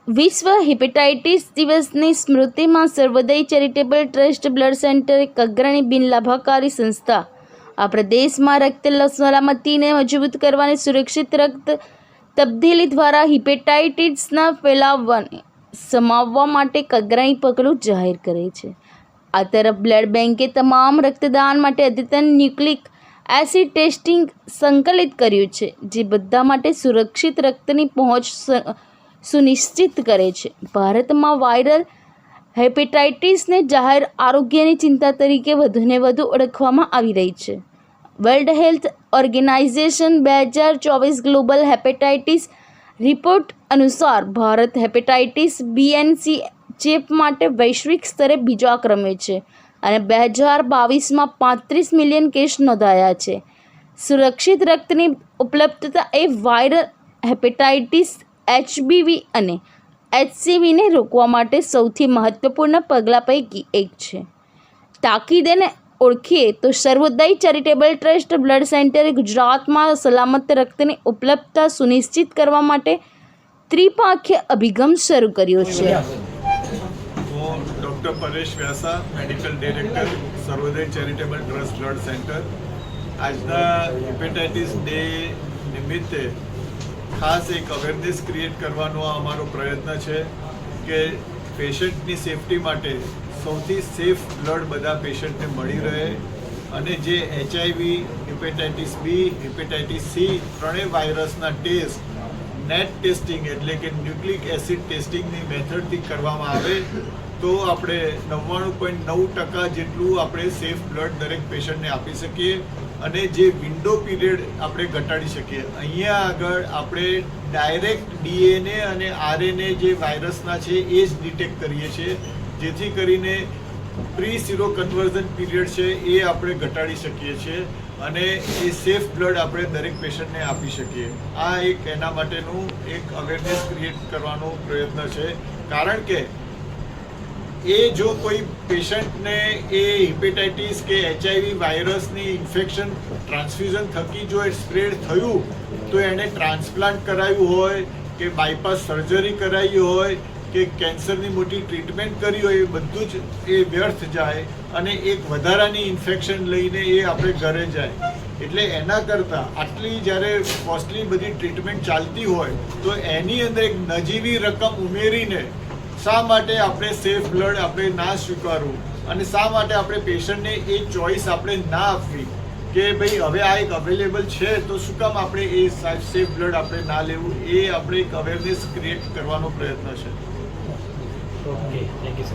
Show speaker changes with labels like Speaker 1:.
Speaker 1: વિશ્વ હેપેટાઇટિસ દિવસની સ્મૃતિમાં સર્વોદય ચેરિટેબલ ટ્રસ્ટ બ્લડ સેન્ટર એક અગ્રણી બિનલાભકારી સંસ્થા આપણા દેશમાં રક્ત સલામતીને મજબૂત કરવાની સુરક્ષિત રક્ત તબદીલી દ્વારા હેપેટાઇટિસના ફેલાવાને સમાવવા માટે એક અગ્રણી પગલું જાહેર કરે છે। આ તરફ બ્લડ બેંકે તમામ રક્તદાન માટે અદ્યતન ન્યુક્લિક એસિડ ટેસ્ટિંગ સંકલિત કર્યું છે, જે બધા માટે સુરક્ષિત રક્તની પહોંચ સુનિશ્ચિત કરે છે। ભારતમાં વાયરલ હેપેટાઇટિસને જાહેર આરોગ્યની ચિંતા તરીકે વધુને વધુ ઓળખવામાં આવી રહી છે। World Health Organization 2024 global hepatitis report અનુસાર ભારત હેપેટાઇટિસ BNC ચેપ માટે વૈશ્વિક સ્તરે બીજા ક્રમે છે અને 2022માં 35 મિલિયન કેસ નોંધાયા છે। સુરક્ષિત રક્તની ઉપલબ્ધતા એ વાયરલ હેપેટાઇટિસ HBV અને HCVને રોકવા માટે સૌથી મહત્વપૂર્ણ પગલાં પૈકી એક છે। તાકીદેને ઓળખીએ તો સર્વોદય ચેરિટેબલ ટ્રસ્ટ બ્લડ સેન્ટરે ગુજરાતમાં સલામત રક્તની ઉપલબ્ધતા સુનિશ્ચિત કરવા માટે ત્રિપાંખીય અભિગમ શરૂ કર્યો છે।
Speaker 2: હું doctor Paresh Vyasa, medical director સર્વોદય ચેરિટેબલ ટ્રસ્ટ બ્લડ સેન્ટર। આજના હેપેટાઇટિસ ડે નિમિત્તે ખાસ એક અવેરનેસ ક્રિએટ કરવાનો અમારો પ્રયત્ન છે કે પેશન્ટની સેફટી માટે સૌથી સેફ બ્લડ બધા પેશન્ટને મળી રહે અને જે HIV, hepatitis B, hepatitis C ત્રણેય વાયરસના ટેસ્ટ નેટ ટેસ્ટિંગ એટલે કે ન્યુક્લિક એસિડ ટેસ્ટિંગની મેથડથી કરવામાં આવે તો આપણે 99.9% જેટલું આપણે સેફ બ્લડ દરેક પેશન્ટને આપી શકીએ અને જે વિન્ડો પીરિયડ આપણે ઘટાડી શકીએ। અહીંયા આગળ આપણે ડાયરેક્ટ DNA અને RNA જે વાયરસના છે એ જ ડિટેક્ટ કરીએ છીએ, જેથી કરીને પ્રી સીરો કન્વર્ઝન પીરિયડ છે એ આપણે ઘટાડી શકીએ છીએ અને એ સેફ બ્લડ આપણે દરેક પેશન્ટને આપી શકીએ। આ એક એના માટેનું એક અવેરનેસ ક્રિએટ કરવાનો પ્રયત્ન છે, કારણ કે એ જો કોઈ પેશન્ટને એ હેપેટાઇટિસ કે HIV વાયરસની ઇન્ફેક્શન ટ્રાન્સફ્યુઝન થકી જો સ્પ્રેડ થયું તો એણે ટ્રાન્સપ્લાન્ટ કરાવ્યું હોય કે બાયપાસ સર્જરી કરાવી હોય કે કેન્સરની મોટી ટ્રીટમેન્ટ કરી હોય, એ બધું જ એ વ્યર્થ જાય અને એક વધારાની ઇન્ફેક્શન લઈને એ આપણે ઘરે જાય। એટલે એના કરતાં આટલી જ્યારે કોસ્ટલી બધી ટ્રીટમેન્ટ ચાલતી હોય તો એની અંદર એક નજીવી રકમ ઉમેરીને શા માટે આપણે સેફ બ્લડ આપણે ના સ્વીકારવું અને શા માટે આપણે પેશન્ટને એ ચોઈસ આપણે ના આપવી કે ભાઈ હવે આ એક અવેલેબલ છે તો શું કામ આપણે એ સેફ બ્લડ આપણે ના લેવું, એ આપણે એક અવેરનેસ ક્રિએટ કરવાનો પ્રયત્ન છે।
Speaker 3: Okay, thank you sir.